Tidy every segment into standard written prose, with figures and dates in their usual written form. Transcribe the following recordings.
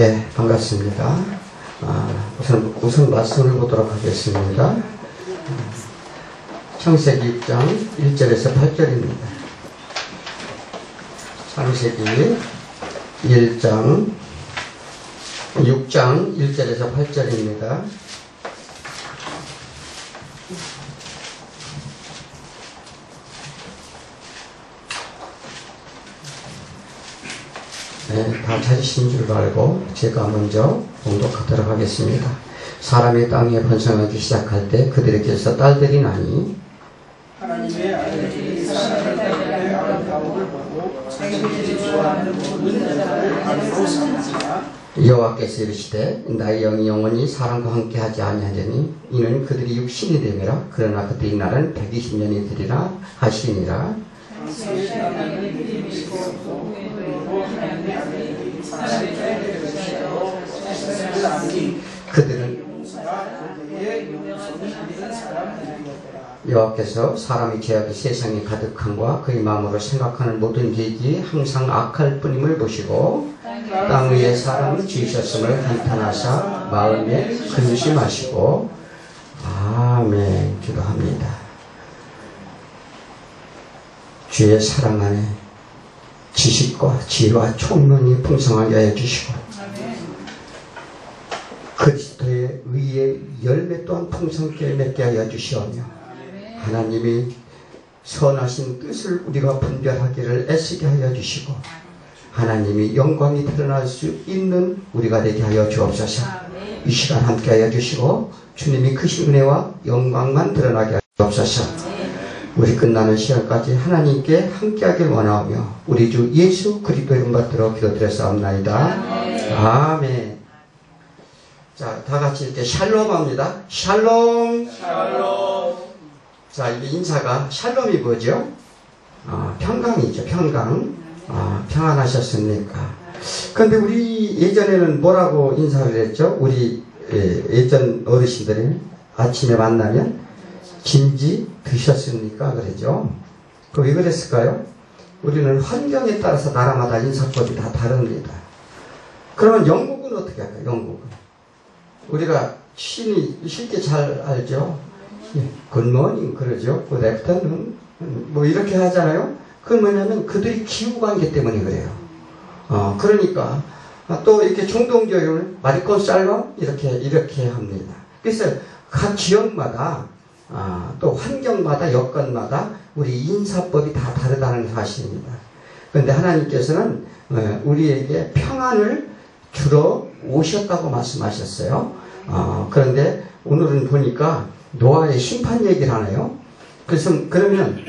예, 반갑습니다. 우선 말씀을 보도록 하겠습니다. 창세기 6장 1절에서 8절입니다. 창세기 6장 1절에서 8절입니다. 네, 다 찾으신 줄 알고 제가 먼저 봉독하도록 하겠습니다. 사람이 땅에 번성하기 시작할 때 그들에게서 딸들이 나니 하나님의 아들들이 사람의 딸들의 아름다움을 보고 자기들이 좋아하는 모든 여자를 아내로 삼으니라. 여호와께서 이르시되 나의 영이 영원히 사람과 함께하지 아니하려니 이는 그들이 육신이 되리라. 그러나 그들의 날은 120년이 되리라 하시니라. 그들은 여호와께서 사람이 죄악이 세상에 가득함과 그의 마음으로 생각하는 모든 계획이 항상 악할 뿐임을 보시고 땅 위에 사람을 지으셨음을 감탄하사 마음에 근심하시고 아멘. 기도합니다. 주의 사랑 안에 지식과 지혜와 총명이 풍성하게 하여 주시고 그리스도의 의의 열매 또한 풍성하게 맺게 하여 주시오며 하나님이 선하신 뜻을 우리가 분별하기를 애쓰게 하여 주시고 하나님이 영광이 드러날 수 있는 우리가 되게 하여 주옵소서. 이 시간 함께 하여 주시고 주님이 크신 은혜와 영광만 드러나게 하여 주옵소서. 우리 끝나는 시간까지 하나님께 함께하길 원하오며 우리 주 예수 그리스도의 이름 받들어 기도드렸사옵나이다. 아멘. 자, 다 같이 이렇게 샬롬 합니다. 샬롬. 샬롬. 자, 이 인사가 샬롬이 뭐죠? 평강이죠. 평강. 평안하셨습니까? 그런데 우리 예전에는 뭐라고 인사를 했죠? 우리 예전 어르신들이 아침에 만나면 김지 드셨습니까? 그러죠. 그 왜 그랬을까요? 우리는 환경에 따라서 나라마다 인사법이 다 다릅니다. 그러면 영국은 어떻게 할까요? 영국은 우리가 쉽게 잘 알죠. 굿모닝 그러죠. 굿 애프터눈 뭐 이렇게 하잖아요. 그건 뭐냐면 그들이 기후관계 때문에 그래요. 그러니까 또 이렇게 중동교육을 마리콘 살롬 이렇게 합니다. 그래서 각 지역마다 또 환경마다 여건마다 우리 인사법이 다 다르다는 사실입니다. 그런데 하나님께서는 우리에게 평안을 주러 오셨다고 말씀하셨어요. 그런데 오늘은 보니까 노아의 심판 얘기를 하네요. 그래서 그러면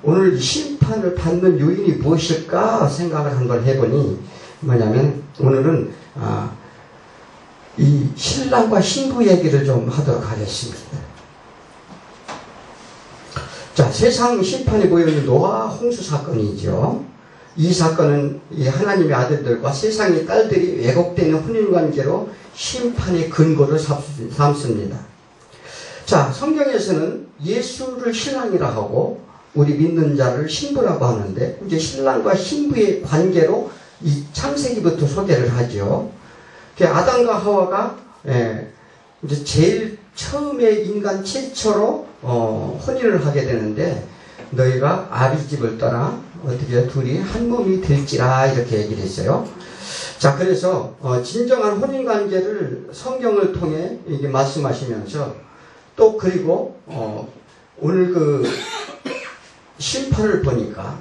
오늘 심판을 받는 요인이 무엇일까 생각을 한번 해보니 뭐냐면 오늘은 이 신랑과 신부 얘기를 좀 하도록 하겠습니다. 자, 세상 심판이 보이는 노아 홍수 사건이죠. 이 사건은 이 하나님의 아들들과 세상의 딸들이 왜곡되는 혼인관계로 심판의 근거를 삼습니다. 자, 성경에서는 예수를 신랑이라 하고 우리 믿는 자를 신부라고 하는데 이제 신랑과 신부의 관계로 이 창세기부터 소개를 하죠. 아담과 하와가 이제 제일 처음에 인간 최초로 혼인을 하게 되는데 너희가 아비 집을 떠나 어떻게 둘이 한 몸이 될지라 이렇게 얘기를 했어요. 자, 그래서 진정한 혼인 관계를 성경을 통해 이게 말씀하시면서 또 그리고 오늘 그 심판을 보니까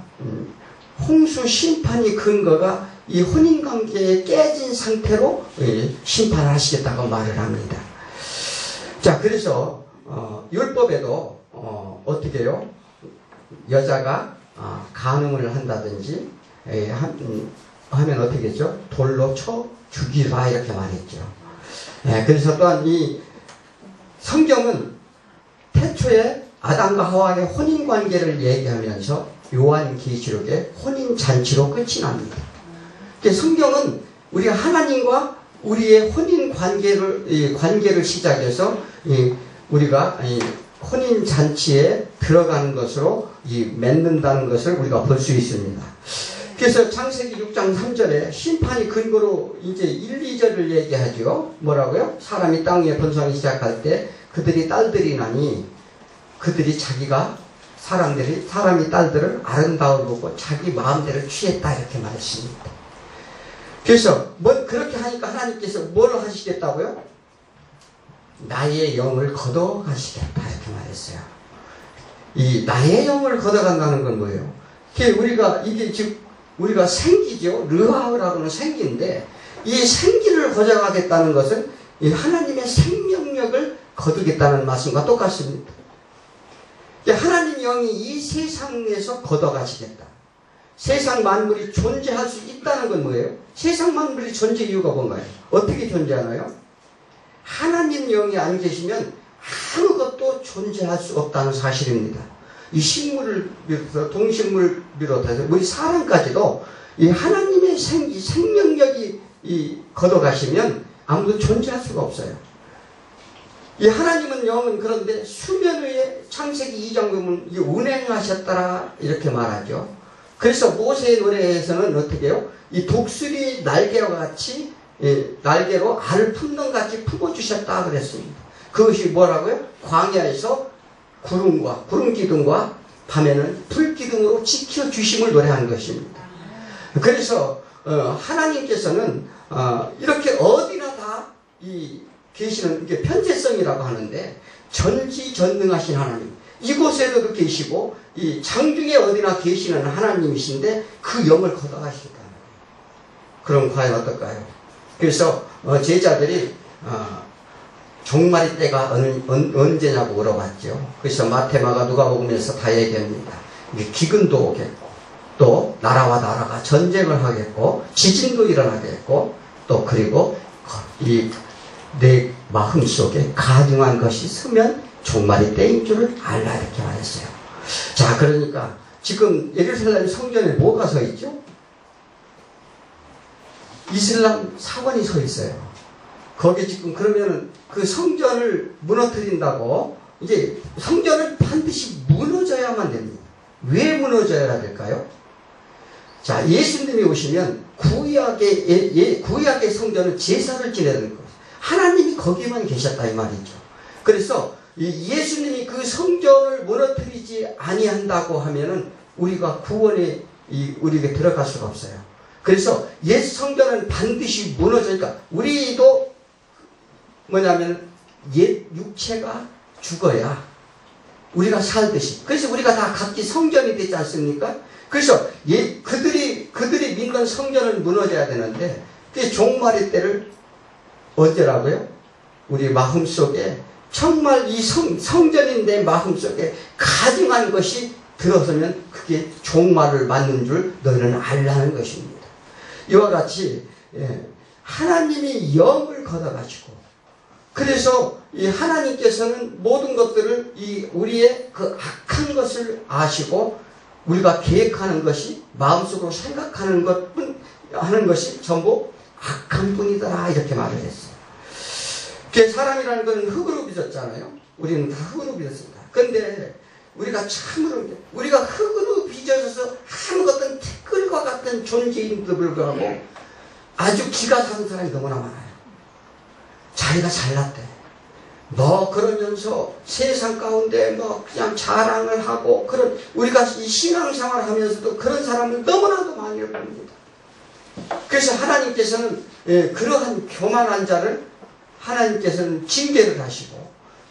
홍수 심판이 근거가 이 혼인 관계에 깨진 상태로 심판을 하시겠다고 말을 합니다. 자, 그래서 율법에도 어떻게 해요? 여자가 간음을 한다든지 하면 어떻게 했죠? 돌로 쳐 죽이라 이렇게 말했죠. 그래서 또한 이 성경은 태초에 아담과 하와의 혼인관계를 얘기하면서 요한계시록의 혼인잔치로 끝이 납니다. 성경은 우리가 하나님과 우리의 관계를 시작해서 우리가 혼인잔치에 들어가는 것으로 맺는다는 것을 우리가 볼 수 있습니다. 그래서 창세기 6장 3절에 심판이 근거로 이제 1, 2절을 얘기하죠. 뭐라고요? 사람이 땅 위에 번성하기 시작할 때 그들이 딸들이 나니 그들이 자기가 사람이 딸들을 아름다워 보고 자기 마음대로 취했다 이렇게 말했습니다. 그래서 그렇게 하니까 하나님께서 뭘 하시겠다고요? 나의 영을 걷어가시겠다 이렇게 말했어요. 이 나의 영을 걷어간다는 건 뭐예요? 이게 즉 우리가 생기죠. 르하우라고는 생기인데 이 생기를 걷어가겠다는 것은 이 하나님의 생명력을 거두겠다는 말씀과 똑같습니다. 하나님 영이 이 세상에서 걷어가시겠다. 세상 만물이 존재할 수 있다는 건 뭐예요? 세상 만물이 존재 이유가 뭔가요? 어떻게 존재하나요? 하나님 영이 안 계시면 아무것도 존재할 수 없다는 사실입니다. 이 식물을 비롯해서 동식물 비롯해서 우리 사람까지도 이 하나님의 생명력이 걷어가시면 아무도 존재할 수가 없어요. 이 하나님은 영은 그런데 수면 위에 창세기 2장 보면 운행하셨더라 이렇게 말하죠. 그래서 모세의 노래에서는 어떻게 해요? 이 독수리 날개와 같이 날개로 알을 품는 같이 품어주셨다 그랬습니다. 그것이 뭐라고요? 광야에서 구름 기둥과 밤에는 불 기둥으로 지켜주심을 노래하는 것입니다. 그래서 하나님께서는 이렇게 어디나 다 계시는 이게 편재성이라고 하는데 전지전능하신 하나님, 이곳에도 계시고 이 장중에 어디나 계시는 하나님이신데 그 영을 걷어가시겠다. 그럼 과연 어떨까요? 그래서 제자들이 종말의 때가 언제냐고 물어봤죠. 그래서 마태마가 누가복음에서 다 얘기합니다. 기근도 오겠고 또 나라와 나라가 전쟁을 하겠고 지진도 일어나겠고 또 그리고 내 마음속에 가증한 것이 서면 종말의 때인 줄을 알라 이렇게 말했어요. 자, 그러니까 지금 예루살렘 성전에 뭐가 서 있죠? 이슬람 사관이 서 있어요. 거기 지금 그러면은 그 성전을 무너뜨린다고 이제 성전은 반드시 무너져야만 됩니다. 왜 무너져야 될까요? 자, 예수님이 오시면 구약의 성전은 제사를 지내는 거예요. 하나님이 거기만 계셨다 이 말이죠. 그래서 예수님이 그 성전을 무너뜨리지 아니한다고 하면은 우리가 구원에 우리에게 들어갈 수가 없어요. 그래서 옛 성전은 반드시 무너지니까 우리도 뭐냐면 옛 육체가 죽어야 우리가 살듯이. 그래서 우리가 다 각기 성전이 되지 않습니까? 그래서 그들이 믿는 성전은 무너져야 되는데 그 종말의 때를 언제라고요? 우리 마음속에 정말 이 성전인 내 마음속에 가증한 것이 들어서면 그게 종말을 맞는 줄 너희는 알라는 것입니다. 이와 같이 하나님이 영을 걷어가지고 그래서 이 하나님께서는 모든 것들을 우리의 그 악한 것을 아시고 우리가 계획하는 것이 마음속으로 생각하는 하는 것이 전부 악한 뿐이더라 이렇게 말을 했어요. 사람이라는 것은 흙으로 빚었잖아요. 우리는 다 흙으로 빚었습니다. 그런데 우리가 참으로 우리가 흙으로 빚어져서 아무것도 티끌과 같은 존재임에도 불구하고 아주 기가 사는 사람이 너무나 많아요. 자기가 잘났대. 그러면서 세상 가운데 그냥 자랑을 하고 우리가 이 신앙생활 하면서도 그런 사람을 너무나도 많이 봅니다. 그래서 하나님께서는 그러한 교만한 자를 하나님께서는 징계를 하시고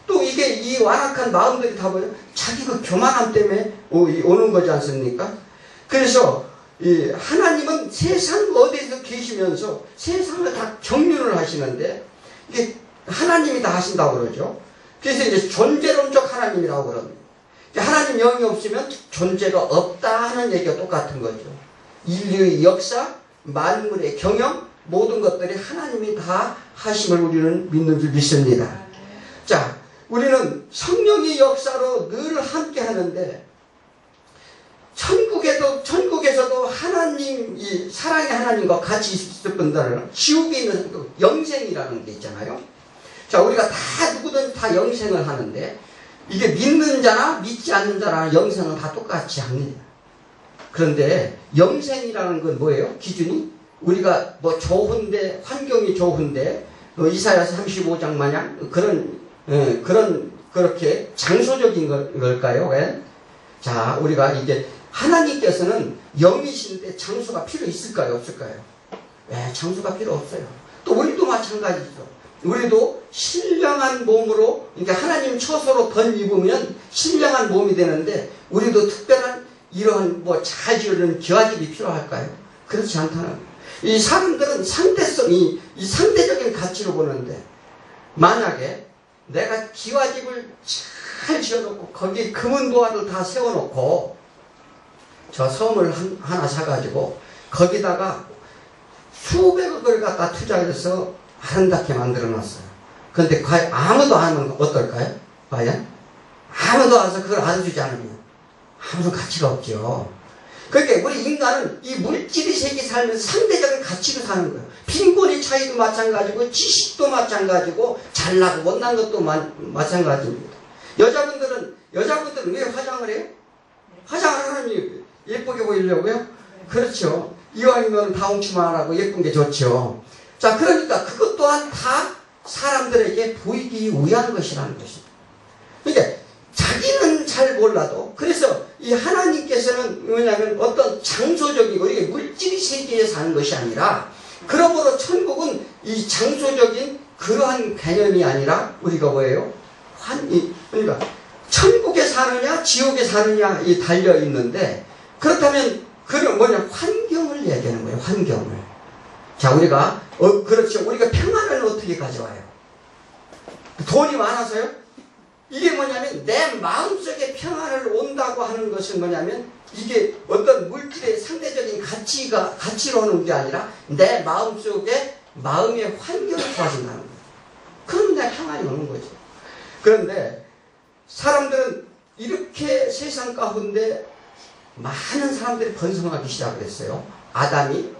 또 이 완악한 마음들이 다 뭐예요? 자기 그 교만함 때문에 오는 거지 않습니까? 그래서 하나님은 세상 어디에서 계시면서 세상을 다 경륜을 하시는데 이게 하나님이 다 하신다고 그러죠. 그래서 이제 존재론적 하나님이라고 그럽니다. 하나님 영이 없으면 존재가 없다 하는 얘기가 똑같은 거죠. 인류의 역사, 만물의 경영, 모든 것들이 하나님이 다 하심을 우리는 믿는 줄 믿습니다. 자, 우리는 성령의 역사로 늘 함께 하는데 천국에서도 하나님, 사랑의 하나님과 같이 있을 뿐더러 지옥에 있는 영생이라는 게 있잖아요. 자, 우리가 다 누구든 다 영생을 하는데 이게 믿는 자나 믿지 않는 자나 영생은 다 똑같이 합니다. 그런데 영생이라는 건 뭐예요? 기준이? 우리가 뭐 좋은데, 환경이 좋은데, 이사야서 35장 마냥 그렇게 장소적인 걸까요? 왜? 자, 우리가 이제 하나님께서는 영이신데 장소가 필요 있을까요? 없을까요? 네, 장소가 필요 없어요. 또 우리도 마찬가지죠. 우리도 신령한 몸으로, 그러니까 하나님 처소로 번 입으면 신령한 몸이 되는데, 우리도 특별한 이러한 잘 지어진 기와집이 필요할까요? 그렇지 않다는 거예요. 이 사람들은 상대성이, 이 상대적인 가치로 보는데, 만약에 내가 기와집을 잘 지어놓고, 거기에 금은 보화를 다 세워놓고, 저 섬을 하나 사가지고, 거기다가 수백억을 갖다 투자해서 아름답게 만들어놨어요. 그런데 과연 아무도 안 하면 어떨까요? 과연? 아무도 와서 그걸 알아주지 않으면 아무도 가치가 없죠. 그러니까 우리 인간은 이 물질의 세계 살면서 상대적인 가치로 사는 거예요. 빈곤의 차이도 마찬가지고, 지식도 마찬가지고, 잘나고 못난 것도 마찬가지입니다. 여자분들은 왜 화장을 해요? 화장을 하는 예쁘게 보이려고요? 그렇죠. 이왕이면 다홍치만 하고 예쁜 게 좋죠. 자, 그러니까 그것 또한 다 사람들에게 보이기 위한 것이라는 것입니다. 그러니까 자기는 잘 몰라도, 그래서 이 하나님께서는 뭐냐면 어떤 장소적이고 이게 물질의 세계에 사는 것이 아니라, 그러므로 천국은 이 장소적인 그러한 개념이 아니라 우리가 뭐예요? 그러니까 천국에 사느냐 지옥에 사느냐 이 달려 있는데, 그렇다면 그건 뭐냐? 환경을 얘기하는 거예요. 환경을. 자, 우리가 그렇죠. 우리가 평안을 어떻게 가져와요? 돈이 많아서요? 이게 뭐냐면 내 마음속에 평안을 온다고 하는 것은 뭐냐면, 이게 어떤 물질의 상대적인 가치로 오는 게 아니라 내 마음속에 마음의 환경이 좋아진다는 거예요. 그러면 내 평안이 오는 거죠. 그런데 사람들은 이렇게 세상 가운데 많은 사람들이 번성하기 시작을 했어요. 아담이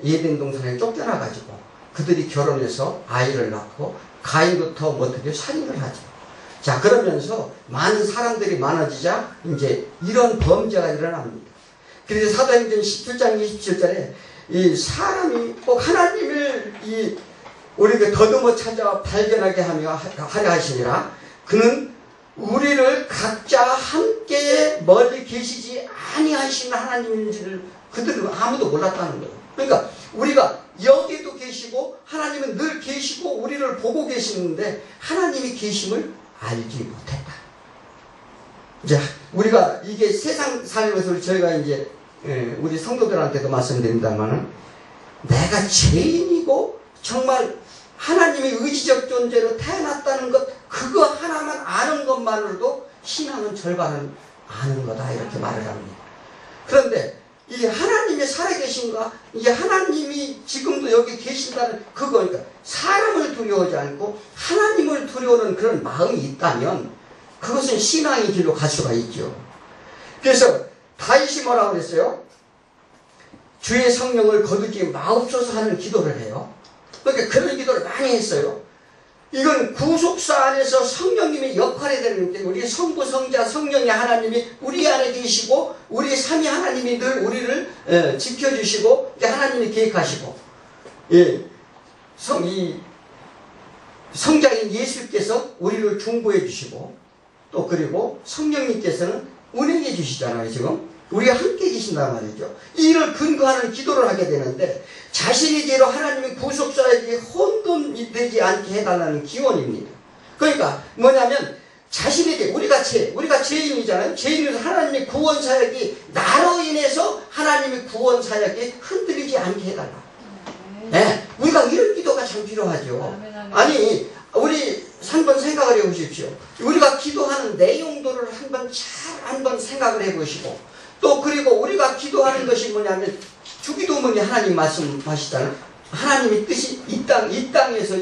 에덴 동산에 쫓겨나가지고 그들이 결혼해서 아이를 낳고 가인부터 어떻게 살인을 하죠. 자, 그러면서 많은 사람들이 많아지자 이제 이런 범죄가 일어납니다. 그래서 사도행전 17장 27절에 이 사람이 꼭 하나님을 우리가 더듬어 찾아 발견하게 하려 하시니라. 그는 우리를 각자 함께 멀리 계시지 아니하신 하나님인지를 그들은 아무도 몰랐다는 거예요. 그러니까 우리가 여기도 계시고 하나님은 늘 계시고 우리를 보고 계시는데 하나님이 계심을 알지 못했다. 이제 우리가 이게 세상 살면서 저희가 이제 우리 성도들한테도 말씀드린다면은, 내가 죄인이고 정말 하나님의 의지적 존재로 태어났다는 것, 그거 하나만 아는 것만으로도 신앙은 절반은 아는 거다, 이렇게 말을 합니다. 그런데 이 하나님의 살아계신가, 이 하나님이 지금도 여기 계신다는 그거니까, 사람을 두려워하지 않고 하나님을 두려워하는 그런 마음이 있다면 그것은 신앙의 길로 갈 수가 있죠. 그래서 다윗이 뭐라고 그랬어요? 주의 성령을 거두지 마옵소서 하는 기도를 해요. 그러니까 그런 기도를 많이 했어요. 이건 구속사 안에서 성령님의 역할이 되는 게, 우리 성부, 성자, 성령의 하나님이 우리 안에 계시고, 우리 삼위 하나님이 늘 우리를 지켜주시고, 하나님이 계획하시고, 성자인 예수께서 우리를 중보해 주시고, 또 그리고 성령님께서는 운행해 주시잖아요. 지금 우리가 함께 계신단 말이죠. 이를 근거하는 기도를 하게 되는데, 자신의 죄로 하나님의 구속사에게 혼돈이 되지 않게 해달라는 기원입니다. 그러니까 뭐냐면, 자신의 죄, 우리가 죄인이잖아요. 죄인으로서 하나님의 구원 사역이, 나로 인해서 하나님의 구원 사역이 흔들리지 않게 해달라. 네, 우리가 이런 기도가 참 필요하죠. 아니, 우리 한번 생각을 해보십시오. 우리가 기도하는 내용들을 한번 생각을 해보시고, 또 그리고 우리가 기도하는 것이 뭐냐면, 주기도문이 하나님 말씀하시잖아요. 하나님의 뜻이 이 땅에서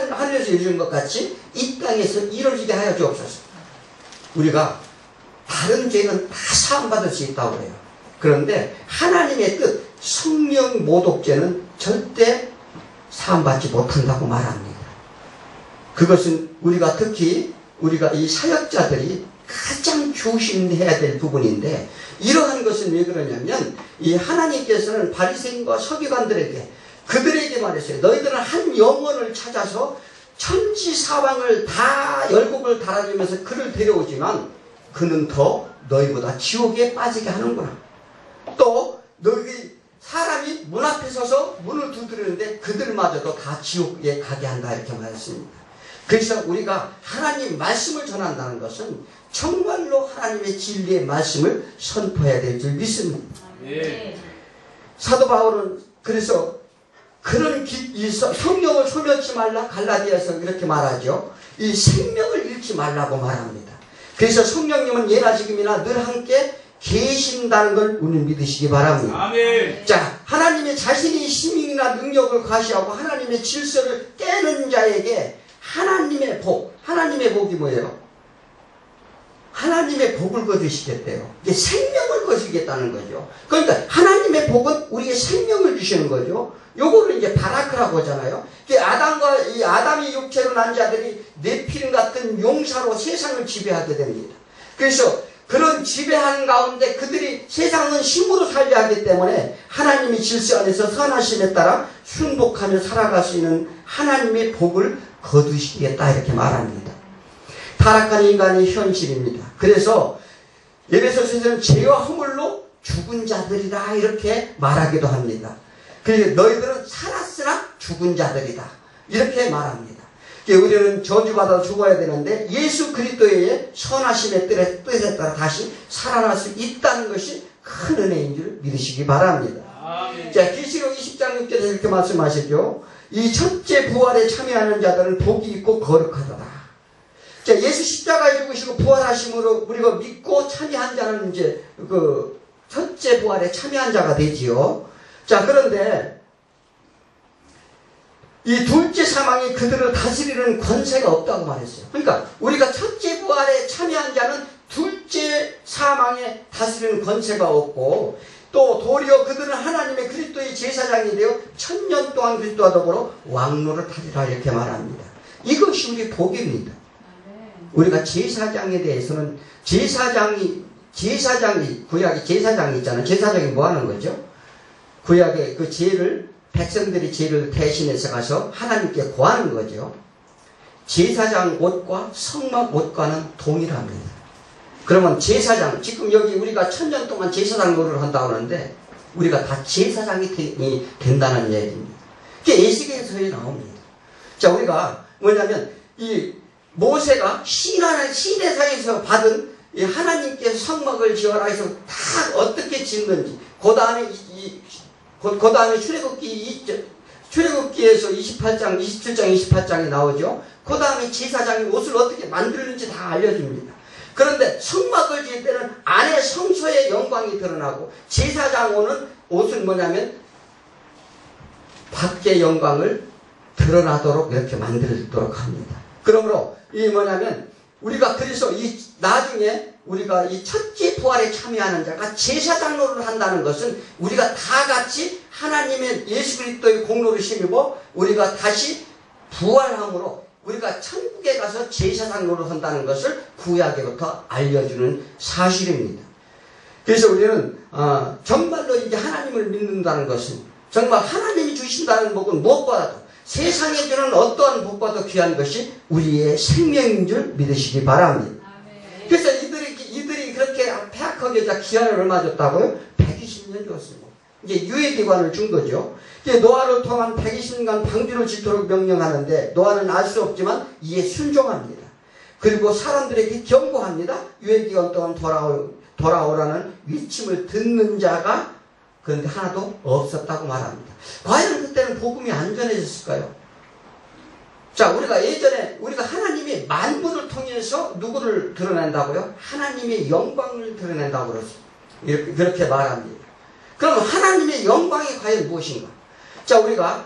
하늘에서 이루어진 것 같이 이 땅에서 이루어지게 하여 주옵소서. 우리가 다른 죄는 다 사함받을 수 있다고 해요. 그런데 하나님의 뜻, 성령 모독죄는 절대 사함받지 못한다고 말합니다. 그것은 우리가 특히 우리가 이 사역자들이 가장 조심해야 될 부분인데, 이러한 것은 왜 그러냐면 이 하나님께서는 바리새인과 서기관들에게, 그들에게 말했어요. 너희들은 한 영혼을 찾아서 천지 사방을 다 열국을 달아주면서 그를 데려오지만 그는 더 너희보다 지옥에 빠지게 하는구나. 또 너희 사람이 문 앞에 서서 문을 두드리는데 그들마저도 다 지옥에 가게 한다, 이렇게 말했습니다. 그래서 우리가 하나님 말씀을 전한다는 것은 정말로 하나님의 진리의 말씀을 선포해야 될 줄 믿습니다. 네. 사도 바울은 그래서 그런 성령을 소멸치 말라, 갈라디아서 이렇게 말하죠. 이 생명을 잃지 말라고 말합니다. 그래서 성령님은 예나 지금이나 늘 함께 계신다는 걸 우리 믿으시기 바랍니다. 아멘. 자, 하나님의 자신의 힘이나 능력을 과시하고 하나님의 질서를 깨는 자에게 하나님의 복이 뭐예요? 하나님의 복을 거두시겠대요. 이게 생명을 거두시겠다는 거죠. 그러니까 하나님의 복은 우리의 생명을 주시는 거죠. 요거를 이제 바라크라고 하잖아요. 이 아담이 육체로 난 자들이 네피림 같은 용사로 세상을 지배하게 됩니다. 그래서 그런 지배하는 가운데 그들이 세상은 힘으로 살려 하기 때문에 하나님의 질서 안에서 선하심에 따라 순복하며 살아갈 수 있는 하나님의 복을 거두시겠다, 이렇게 말합니다. 타락한 인간의 현실입니다. 그래서 에베소서에서는 죄와 허물로 죽은 자들이다, 이렇게 말하기도 합니다. 그래서 너희들은 살았으나 죽은 자들이다, 이렇게 말합니다. 우리는 저주받아 죽어야 되는데 예수 그리스도의 선하심의 뜻에 따라 다시 살아날 수 있다는 것이 큰 은혜인 줄 믿으시기 바랍니다. 아멘. 자, 계시록 20장 6절에서 이렇게 말씀하셨죠. 이 첫째 부활에 참여하는 자들은 복이 있고 거룩하다. 자, 예수 십자가에 죽으시고 부활하심으로 우리가 믿고 참여한 자는 이제 그 첫째 부활에 참여한 자가 되지요. 자, 그런데 이 둘째 사망이 그들을 다스리는 권세가 없다고 말했어요. 그러니까 우리가 첫째 부활에 참여한 자는 둘째 사망에 다스리는 권세가 없고, 또 도리어 그들은 하나님의 그리스도의 제사장이 되어 1000년 동안 그리스도와 더불어 왕노를 타리라, 이렇게 말합니다. 이것이 우리 복입니다. 우리가 제사장에 대해서는 제사장이 구약에 제사장이 있잖아요. 제사장이 뭐 하는 거죠? 구약의 그 백성들이 죄를 대신해서 가서 하나님께 구하는 거죠. 제사장 옷과 성막 옷과는 동일합니다. 그러면 제사장, 지금 여기 우리가 1000년 동안 제사장 노릇을 한다고 하는데 우리가 다 제사장이 된다는 얘기입니다. 그게 에스겔서에 나옵니다. 자, 우리가 뭐냐면 이 모세가 시내산에서 받은 이 하나님께서 성막을 지어라 해서 다 어떻게 짓는지, 그 다음에 출애굽기에서 27장 28장이 나오죠. 그 다음에 제사장이 옷을 어떻게 만들는지 다 알려줍니다. 그런데 성막을 지을 때는 안에 성소의 영광이 드러나고, 제사장 옷은 뭐냐면 밖의 영광을 드러나도록 이렇게 만들도록 합니다. 그러므로 이 뭐냐면 우리가 그래서 이 나중에 우리가 이 첫째 부활에 참여하는 자가 제사장 노릇을 한다는 것은 우리가 다 같이 하나님의 예수 그리스도의 공로를 힘입어 우리가 다시 부활함으로 우리가 천국에 가서 제사장 노릇을 한다는 것을 구약에부터 알려주는 사실입니다. 그래서 우리는 정말로 이제 하나님을 믿는다는 것은 정말 하나님이 주신다는 복은 무엇보다도 세상에 주는 어떠한 복보다도 귀한 것이 우리의 생명인 줄 믿으시기 바랍니다. 그래서 이들이 그렇게 폐악하게 기한을 얼마 줬다고요? 120년 줬습니다. 이제 유예기관을 준 거죠. 이제 노아를 통한 120년간 방주를 짓도록 명령하는데 노아는 알 수 없지만 이에 순종합니다. 그리고 사람들에게 경고합니다. 유예기간 동안 돌아오라는 위침을 듣는 자가 그런데 하나도 없었다고 말합니다. 과연 그때는 복음이 안전해졌을까요? 자, 우리가 예전에 우리가 하나님의 만물을 통해서 누구를 드러낸다고요? 하나님의 영광을 드러낸다고 그렇게 말합니다. 그럼 하나님의 영광이 과연 무엇인가? 자, 우리가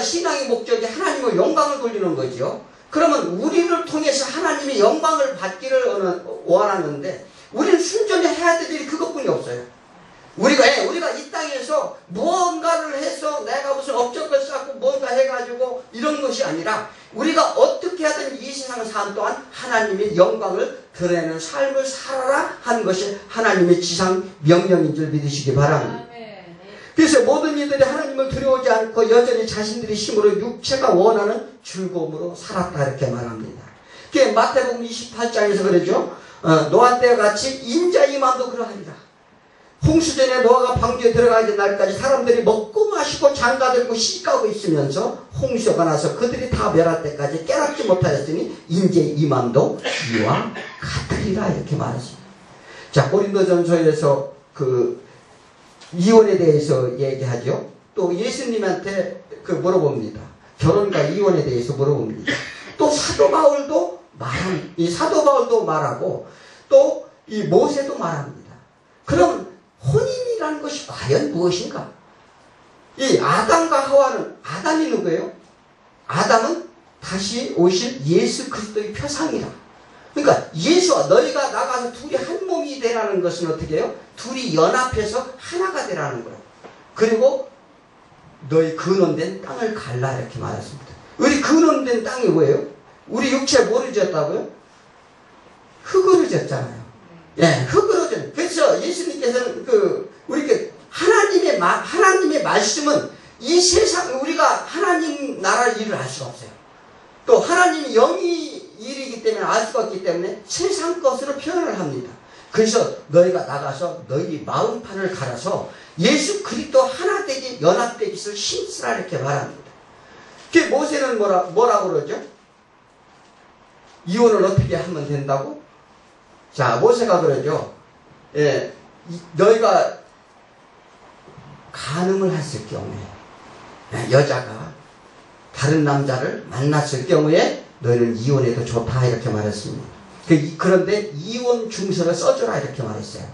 신앙의 목적이 하나님의 영광을 돌리는 거죠. 그러면 우리를 통해서 하나님의 영광을 받기를 원하는데 우리는 순전히 해야 될 일이 그것뿐이 없어요. 우리가 이 땅에서 무언가를 해서 내가 무슨 업적을 쌓고 뭔가 해가지고 이런 것이 아니라 우리가 어떻게 어떻게 하든 이 세상 삶 동안 하나님의 영광을 드러내는 삶을 살아라 하는 것이 하나님의 지상 명령인 줄 믿으시기 바랍니다. 그래서 모든 이들이 하나님을 두려워하지 않고 여전히 자신들의 힘으로 육체가 원하는 즐거움으로 살았다 이렇게 말합니다. 그게 마태복음 28장에서 그러죠. 노아 때와 같이 인자 이만도 그러하리라. 홍수전에 노아가 방주에 들어가야 날까지 사람들이 먹고 마시고 장가들고 시집가고 있으면서 홍수가 나서 그들이 다 멸할 때까지 깨닫지 못하였으니 인제 이만도 이와 같으리라 이렇게 말했습니다. 자, 고린도전서에서 그 이혼에 대해서 얘기하죠. 또 예수님한테 물어봅니다. 결혼과 이혼에 대해서 물어봅니다. 또 사도 바울도 말하고 또 이 모세도 말합니다. 그럼 혼인이라는 것이 과연 무엇인가? 이 아담과 하와는, 아담이 누구예요? 아담은 다시 오실 예수 그리스도의 표상이라. 그러니까 예수와 너희가 나가서 둘이 한 몸이 되라는 것은 어떻게 해요? 둘이 연합해서 하나가 되라는 거예요. 그리고 너희 근원된 땅을 갈라 이렇게 말했습니다. 우리 근원된 땅이 뭐예요? 우리 육체 뭐를 지었다고요? 흙으로 지었잖아요. 예, 흙으로 지었. 그래서 예수님께서는 우리께 하나님의 말씀은 이 세상, 우리가 하나님 나라 일을 할 수가 없어요. 또 하나님이 영이 일이기 때문에 알 수가 없기 때문에 세상 것으로 표현을 합니다. 그래서 너희가 나가서 너희 마음판을 갈아서 예수 그리스도 하나 되기, 연합되기를 힘쓰라 이렇게 말합니다. 그 모세는 뭐라고 그러죠? 이혼을 어떻게 하면 된다고? 자, 모세가 그러죠. 예, 너희가 간음을 했을 경우에, 여자가 다른 남자를 만났을 경우에 너희는 이혼해도 좋다 이렇게 말했습니다. 그런데 이혼 중서를 써주라 이렇게 말했어요.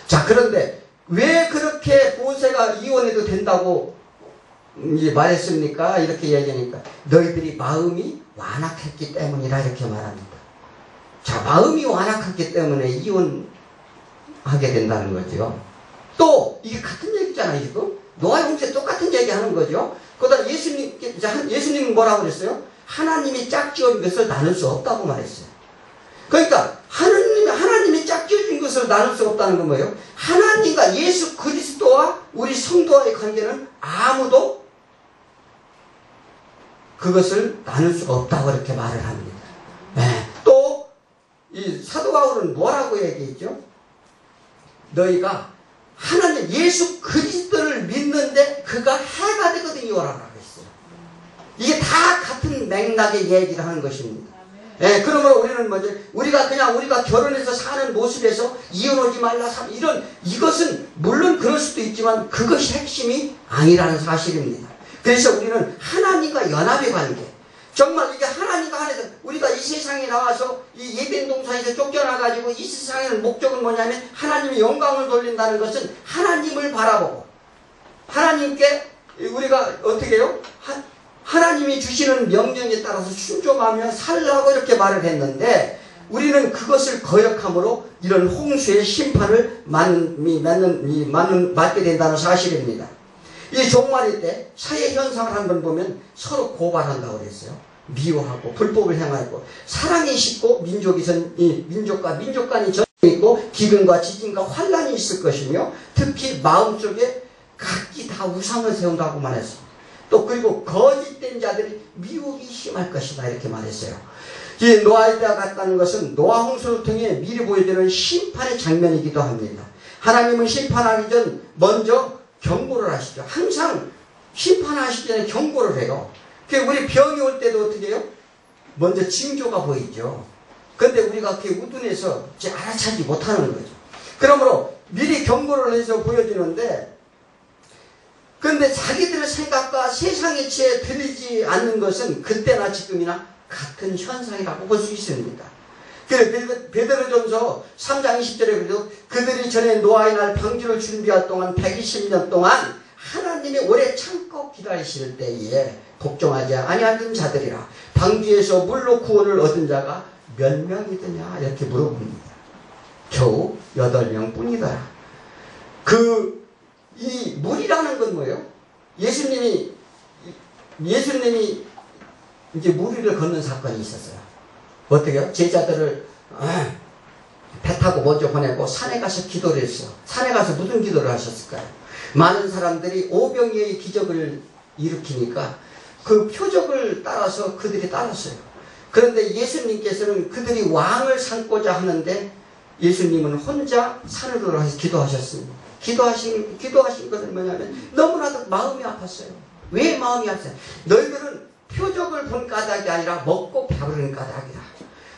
자, 그런데 왜 그렇게 모세가 이혼해도 된다고 말했습니까? 이렇게 얘기하니까 너희들이 마음이 완악했기 때문이라 이렇게 말합니다. 자, 마음이 완악했기 때문에 이혼하게 된다는 거죠. 또 이게 같은 얘기잖아요. 지금 노아 형제 똑같은 얘기하는 거죠. 그러다 예수님은 뭐라고 그랬어요? 하나님이 짝지어준 것을 나눌 수 없다고 말했어요. 그러니까 하나님이 짝지어준 것을 나눌 수 없다는 건 뭐예요? 하나님과 예수 그리스도와 우리 성도와의 관계는 아무도 그것을 나눌 수가 없다고 이렇게 말을 합니다. 네. 또 이 사도 바울은 뭐라고 얘기했죠? 너희가 하나님 예수 그리스도를 믿는데 그가 해가 되거든요 라고 했어요. 이게 다 같은 맥락의 얘기를 하는 것입니다. 예, 그러므로 우리는 우리가 결혼해서 사는 모습에서 이혼하지 말라, 이것은 물론 그럴 수도 있지만 그것이 핵심이 아니라는 사실입니다. 그래서 우리는 하나님과 연합의 관계, 정말 이게 하나님과 안에서 우리가 이 세상에 나와서 이 예배인 동산에서 쫓겨나가지고 이 세상에는 목적은 뭐냐면 하나님의 영광을 돌린다는 것은 하나님을 바라보고 하나님께 우리가 어떻게 해요? 하나님이 주시는 명령에 따라서 순종하며 살라고 이렇게 말을 했는데 우리는 그것을 거역함으로 이런 홍수의 심판을 맞게 된다는 사실입니다. 이 종말일 때 사회 현상을 한번 보면 서로 고발한다고 그랬어요. 미워하고 불법을 행하고 사랑이 식고 민족과 민족 간이 전쟁이 있고 기근과 지진과 환란이 있을 것이며 특히 마음속에 각기 다 우상을 세운다고 말했습니다. 또 그리고 거짓된 자들이 미혹이 심할 것이다 이렇게 말했어요. 이 노아의 때와 같다는 것은 노아 홍수를 통해 미리 보여주는 심판의 장면이기도 합니다. 하나님은 심판하기 전 먼저 경고를 하시죠. 항상 심판하시기 전에 경고를 해요. 우리 병이 올 때도 어떻게 해요? 먼저 징조가 보이죠. 그런데 우리가 그게 우둔해서 알아차지 못하는 거죠. 그러므로 미리 경고를 해서 보여주는데 그런데 자기들의 생각과 세상의 지혜에 들리지 않는 것은 그때나 지금이나 같은 현상이라고 볼 수 있습니다. 베드로전서 3장 20절에 그래도 그들이 전에 노아의 날 방주를 준비할 동안 120년 동안 하나님이 오래 참고 기다리실 때에 복종하지 아니하던 자들이라 방주에서 물로 구원을 얻은 자가 몇 명이더냐 이렇게 물어봅니다. 겨우 8명 뿐이더라. 이 물이라는 건 뭐예요? 예수님이 이제 무리를 걷는 사건이 있었어요. 어떻게요? 제자들을 배 타고 먼저 보내고 산에 가서 기도를 했어요. 산에 가서 무슨 기도를 하셨을까요? 많은 사람들이 오병이어의 기적을 일으키니까 그 표적을 따라서 그들이 따랐어요. 그런데 예수님께서는 그들이 왕을 삼고자 하는데 예수님은 혼자 산을 올라가서 기도하셨습니다. 기도하신 것은 뭐냐면 너무나도 마음이 아팠어요. 왜 마음이 아팠어요? 너희들은 표적을 본 까닭이 아니라 먹고 배부른 까닭이라.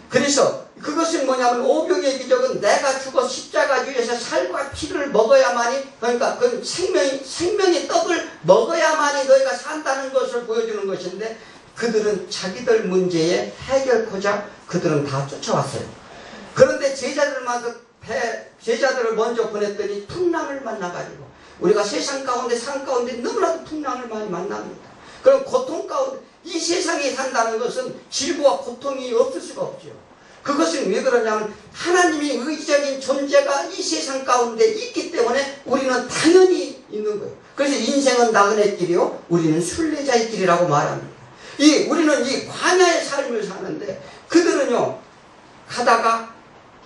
그래서 그것은 뭐냐면 오병이어의 기적은 내가 죽어 십자가 위에서 살과 피를 먹어야만이, 그러니까 그 생명의 떡을 먹어야만이 너희가 산다는 것을 보여주는 것인데, 그들은 자기들 문제에 해결코자 그들은 다 쫓아왔어요. 그런데 제자들을 먼저 보냈더니 풍랑을 만나가지고, 우리가 세상 가운데 산 가운데 너무나도 풍랑을 많이 만납니다. 그럼 고통 가운데, 이 세상에 산다는 것은 질고와 고통이 없을 수가 없죠. 그것은 왜 그러냐면 하나님이 의지적인 존재가 이 세상 가운데 있기 때문에 우리는 당연히 있는 거예요. 그래서 인생은 나그네 길이요, 우리는 순례자의 길이라고 말합니다. 우리는 이 광야의 삶을 사는데, 그들은요 가다가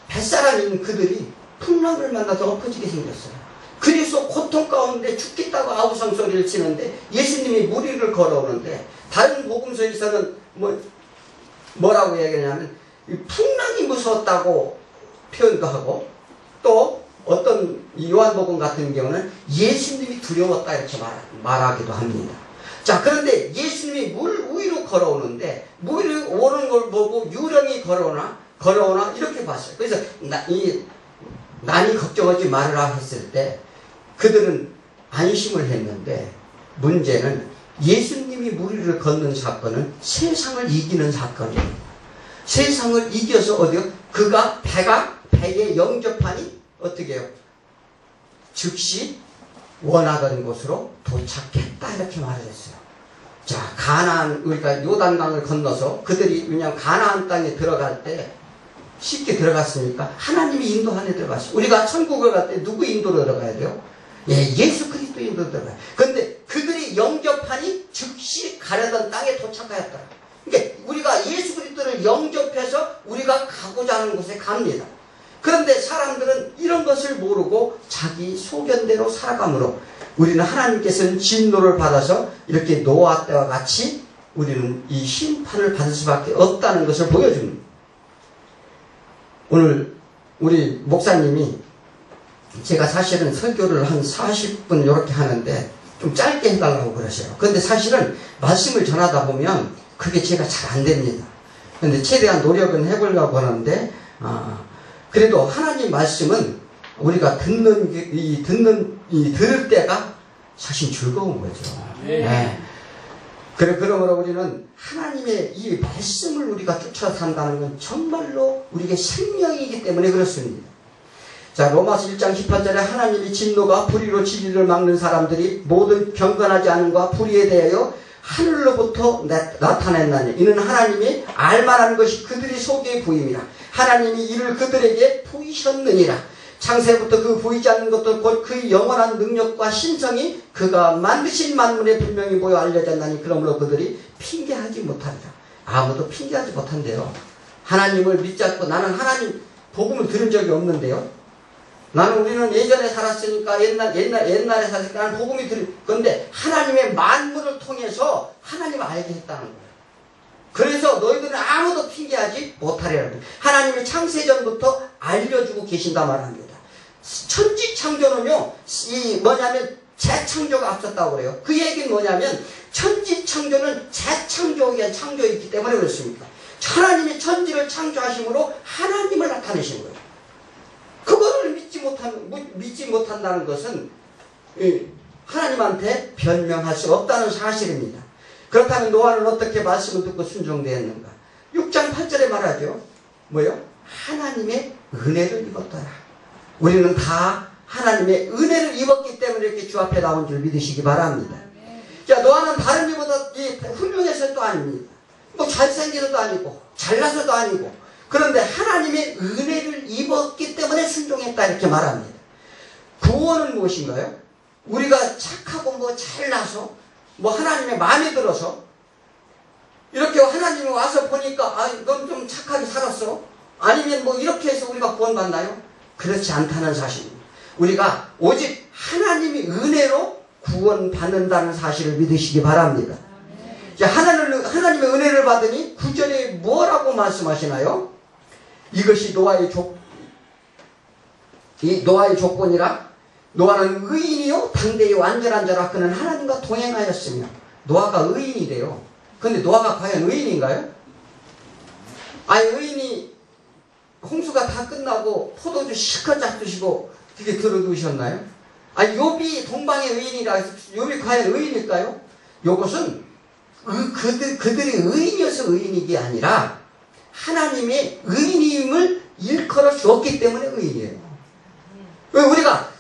뱃사람인 그들이 풍랑을 만나서 엎어지게 생겼어요. 그래서 고통 가운데 죽겠다고 아우성 소리를 치는데, 예수님이 무리를 걸어오는데, 다른 복음서에서는 뭐라고 얘기하냐면 풍랑이 무서웠다고 표현도 하고, 또 어떤 요한복음 같은 경우는 예수님이 두려웠다 이렇게 말하기도 합니다. 자, 그런데 예수님이 물 위로 걸어오는데, 물 위로 오는 걸 보고 유령이 걸어오나 이렇게 봤어요. 그래서 난이 걱정하지 말으라 했을 때 그들은 안심을 했는데, 문제는 예수님이 물 위를 걷는 사건은 세상을 이기는 사건이에요. 세상을 이겨서 어디요? 배에 영접하니 어떻게 해요? 즉시 원하던 곳으로 도착했다 이렇게 말을 했어요. 자, 우리가 요단강을 건너서 그들이, 왜냐하면 가나안 땅에 들어갈 때 쉽게 들어갔으니까 하나님이 인도 안에 들어갔어요. 우리가 천국을 갈 때 누구 인도로 들어가야 돼요? 예수 그리스도 인도로 들어가요. 그런데 그들이 영접하니 즉시 가려던 땅에 도착하였다. 그러니까 우리가 예수 그리스도를 영접해서 우리가 가고자 하는 곳에 갑니다. 그런데 사람들은 이런 것을 모르고 자기 소견대로 살아가므로 우리는 하나님께서는 진노를 받아서 이렇게 노아 때와 같이 우리는 이 심판을 받을 수밖에 없다는 것을 보여줍니다. 오늘 우리 목사님이, 제가 사실은 설교를 한 40분 이렇게 하는데 좀 짧게 해달라고 그러세요. 그런데 사실은 말씀을 전하다 보면 그게 제가 잘 안 됩니다. 그런데 최대한 노력은 해보려고 하는데, 그래도 하나님 말씀은 우리가 들을 때가 사실 즐거운 거죠. 네. 그러므로 우리는 하나님의 이 말씀을 우리가 쫓아 산다는 건 정말로 우리에게 생명이기 때문에 그렇습니다. 자, 로마서 1장 18절에 하나님이 진노가 불의로 진리를 막는 사람들이 모든 경건하지 않음과 불의에 대하여 하늘로부터 나타냈나니, 이는 하나님이 알만한 것이 그들이 속에 보임이라. 하나님이 이를 그들에게 보이셨느니라. 창세부터 그 보이지 않는 것도 곧 그의 영원한 능력과 신성이 그가 만드신 만물에 분명히 보여 알려졌나니, 그러므로 그들이 핑계하지 못하리라. 아무도 핑계하지 못한대요. 하나님을 믿지 않고, 나는 하나님 복음을 들은 적이 없는데요. 우리는 예전에 살았으니까, 옛날에 살았으니까 나는 복음이 그런데 하나님의 만물을 통해서 하나님을 알게 했다는 거예요. 그래서 너희들은 아무도 핑계하지 못하리라는 거예요. 하나님이 창세전부터 알려주고 계신다 말합니다. 천지창조는요, 재창조가 앞섰다고 그래요. 그 얘기는 뭐냐면, 천지창조는 재창조의 창조이기 때문에 그렇습니다. 하나님이 천지를 창조하심으로 하나님을 나타내신 거예요. 그거를 믿지 못한다는 것은 하나님한테 변명할 수 없다는 사실입니다. 그렇다면 노아는 어떻게 말씀을 듣고 순종되었는가? 6장 8절에 말하죠. 뭐요? 하나님의 은혜를 입었더라. 우리는 다 하나님의 은혜를 입었기 때문에 이렇게 주 앞에 나온 줄 믿으시기 바랍니다. 자, 노아는 다른 이보다 훌륭해서도 아닙니다. 잘생겨서도 아니고 잘나서도 아니고, 그런데 하나님의 은혜를 입었기 때문에 순종했다 이렇게 말합니다. 구원은 무엇인가요? 우리가 착하고 잘나서 하나님의 마음에 들어서 이렇게 어디 하나님이 와서 보니까 넌 좀 착하게 살았어? 아니면 뭐 이렇게 해서 우리가 구원받나요? 그렇지 않다는 사실입니다. 우리가 오직 하나님이 은혜로 구원받는다는 사실을 믿으시기 바랍니다. 하나님의 은혜를 받으니 구절에 뭐라고 말씀하시나요? 이것이 노아의 조건이라. 노아는 의인이요 당대의 완전한 자라. 그는 하나님과 동행하였으며. 노아가 의인이래요. 근데 노아가 과연 의인인가요? 의인이 홍수가 다 끝나고 포도주 실컷 잡수시고 그게 들어두셨나요? 욥이 동방의 의인이라 해서 욥이 과연 의인일까요? 이것은 그들이 의인이어서 의인이 게 아니라 하나님의 의인임을 일컬어 주었기 때문에 의인이에요. 왜 우리가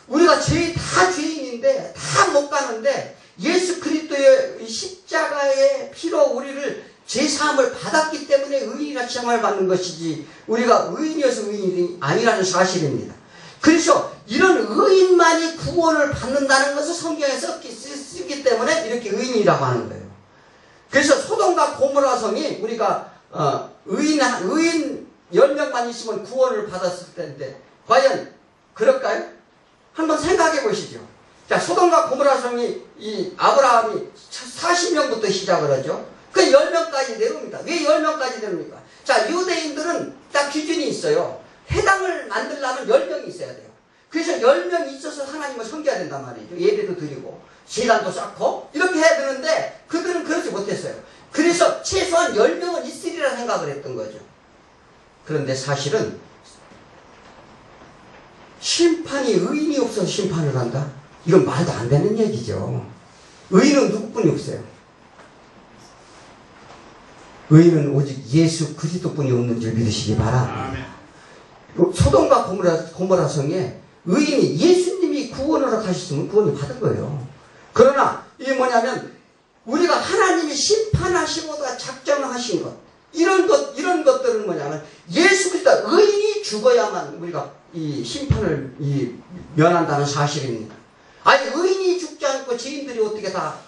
다 죄인인데 다 못 가는데 예수 그리스도의 십자가의 피로 우리를 죄사함을 받았기 때문에 의인이라 칭함을 받는 것이지 우리가 의인이어서 의인이 아니라는 사실입니다. 그래서 이런 의인만이 구원을 받는다는 것을 성경에서 쓰기 때문에 이렇게 의인이라고 하는 거예요. 그래서 소돔과 고모라 성이 우리가 의인 10명만 있으면 구원을 받았을 텐데 과연 그럴까요? 한번 생각해 보시죠. 자, 소돔과 고모라 성이 이 아브라함이 40명부터 시작을 하죠. 그 10명까지 내려옵니다. 왜 10명까지 내려옵니까? 자, 유대인들은 딱 기준이 있어요. 회당을 만들려면 10명이 있어야 돼요. 그래서 10명이 있어서 하나님을 섬겨야 된단 말이죠. 예배도 드리고 제단도 쌓고 이렇게 해야 되는데 그들은 그렇지 못했어요. 그래서 최소한 10명은 있으리라 생각을 했던 거죠. 그런데 사실은 심판이 의인이 없어서 심판을 한다? 이건 말도 안 되는 얘기죠. 의인은 누구뿐이 없어요. 의인은 오직 예수 그리스도뿐이 없는 줄 믿으시기 바랍니다. 소돔과 고모라 성에 의인이 예수님이 구원을 하셨으면 구원을 받은 거예요. 그러나 이게 뭐냐면 우리가 하나님이 심판하시고다 작정하신 것 이런 것들은 뭐냐면 예수 그리스도 의인이 죽어야만 우리가 이 심판을 면한다는 사실입니다. 의인이 죽지 않고 죄인들이 어떻게 다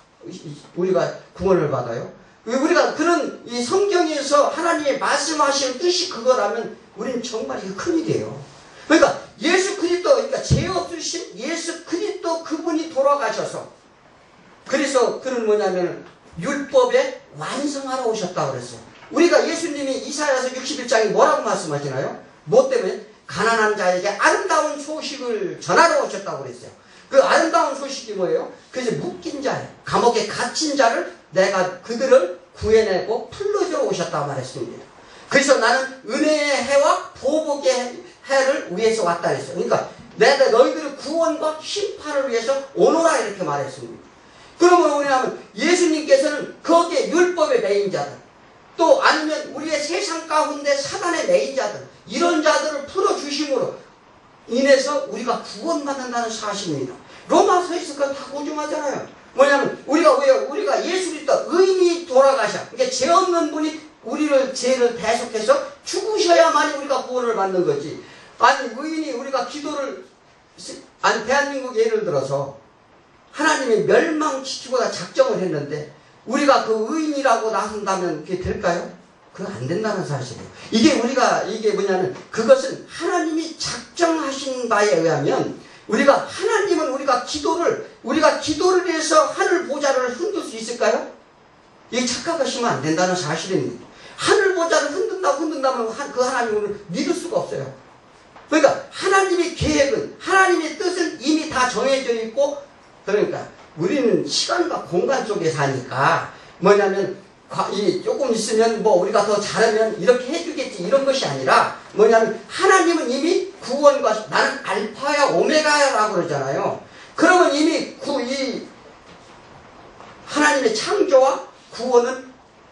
우리가 구원을 받아요? 우리가 그런 이 성경에서 하나님이 말씀하시는 뜻이 그거라면 우리는 정말 이거 큰일이에요. 그러니까 예수 그리스도, 그러니까 죄 없으신 예수 그리스도 그분이 돌아가셔서 그래서 그는 뭐냐면 율법에 완성하러 오셨다고 그랬어요. 우리가 예수님이 이사야서 61장이 뭐라고 말씀하시나요? 뭐 때문에? 가난한 자에게 아름다운 소식을 전하러 오셨다고 그랬어요. 그 아름다운 소식이 뭐예요? 그래서 묶인 자, 감옥에 갇힌 자를 내가 그들을 구해내고 풀어주러 오셨다고 말했습니다. 그래서 나는 은혜의 해와 보복의 해를 위해서 왔다 했어요. 그러니까 내가 너희들의 구원과 심판을 위해서 오노라 이렇게 말했습니다. 그러면 우리는 예수님께서는 거기에 율법의 매인 자들 또 아니면 우리의 세상 가운데 사단의 매인 자들 이런 자들을 풀어주심으로 인해서 우리가 구원받는다는 사실입니다. 로마서에서 그걸 다 고증하잖아요. 뭐냐면 우리가 예수 그리스도 의인이 돌아가셔. 그러니까 죄 없는 분이 우리를 죄를 대속해서 죽으셔야만이 우리가 구원을 받는 거지. 의인이 우리가 기도를 대한민국 예를 들어서 하나님이 멸망시키고자 작정을 했는데 우리가 그 의인이라고 나선다면 그게 될까요? 그건 안 된다는 사실이에요. 이게 뭐냐면 그것은 하나님이 작정하신 바에 의하면 하나님은 우리가 기도를 해서 하늘 보좌를 흔들 수 있을까요? 이게 착각하시면 안 된다는 사실입니다. 하늘 보좌를 흔든다면 그 하나님을 믿을 수가 없어요. 그러니까 하나님의 계획은 하나님의 뜻은 이미 다 정해져 있고 그러니까 우리는 시간과 공간 속에 사니까 뭐냐면 조금 있으면 우리가 더 잘하면 이렇게 해주겠지 이런 것이 아니라 뭐냐면 하나님은 이미 구원과 나는 알파야 오메가야라고 그러잖아요. 그러면 이미 이 하나님의 창조와 구원은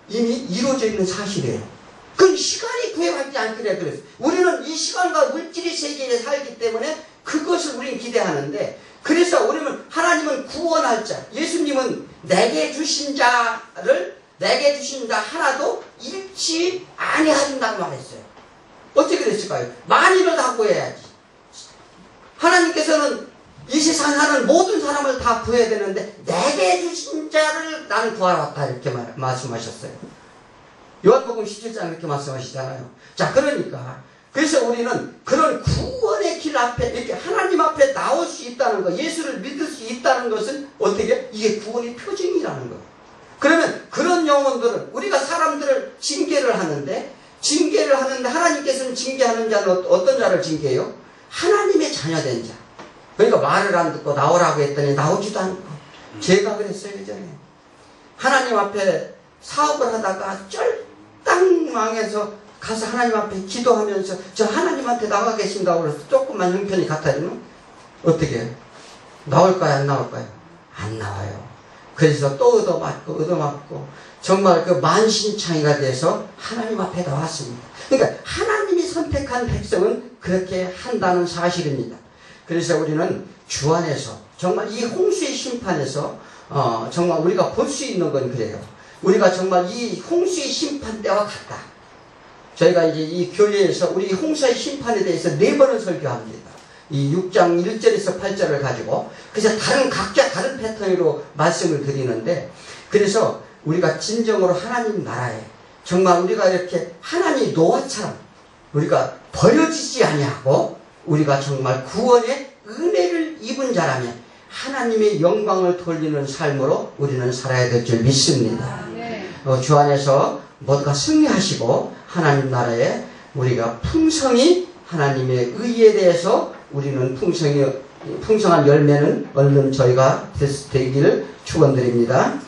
이미 이루어져 있는 사실이에요. 그건 시간이 구애받지 않기래 그랬어요. 우리는 이 시간과 물질의 세계에 살기 때문에 그것을 우리는 기대하는데 그래서 하나님은 구원할 자, 예수님은 내게 주신 자 하나도 잃지 아니하신다고 말했어요. 어떻게 그랬을까요? 만일을 다 구해야지. 하나님께서는 이 세상에 사는 모든 사람을 다 구해야 되는데 내게 주신 자를 나는 구하러 왔다 이렇게 말씀하셨어요. 요한복음 17장 이렇게 말씀하시잖아요. 자, 그러니까 그래서 우리는 그런 구원의 길 앞에 이렇게 하나님 앞에 나올 수 있다는 것, 예수를 믿을 수 있다는 것은 어떻게? 이게 구원의 표징이라는 거예요. 그러면 그런 영혼들은 우리가 사람들을 징계를 하는데 하나님께서는 징계하는 자는 어떤 자를 징계해요? 하나님의 자녀된 자. 그러니까 말을 안 듣고 나오라고 했더니 나오지도 않고. 제가 그랬어요, 예전에. 하나님 앞에 사업을 하다가 쫄딱 망해서 가서 하나님 앞에 기도하면서 저 하나님한테 나가 계신다고 그래서 조금만 형편이 같아지면 어떻게 해요? 나올까요, 안 나올까요? 안 나와요. 그래서 또 얻어맞고 정말 그 만신창이가 돼서 하나님 앞에 나왔습니다. 그러니까 하나님이 선택한 백성은 그렇게 한다는 사실입니다. 그래서 우리는 주 안에서 정말 이 홍수의 심판에서 정말 우리가 볼 수 있는 건 그래요. 우리가 정말 이 홍수의 심판 때와 같다. 저희가 이제 이 교회에서 우리 홍수의 심판에 대해서 4번을 설교합니다. 이 6장 1절에서 8절을 가지고 그래서 각자 다른 패턴으로 말씀을 드리는데, 그래서 우리가 진정으로 하나님 나라에 정말 우리가 이렇게 하나님 노아처럼 우리가 버려지지 아니하고 우리가 정말 구원의 은혜를 입은 자라면 하나님의 영광을 돌리는 삶으로 우리는 살아야 될 줄 믿습니다. 주 안에서 모두가 승리하시고 하나님 나라에 우리가 풍성히 하나님의 의에 대해서 우리는 풍성한 열매는 얻는 저희가 되기를 축원드립니다.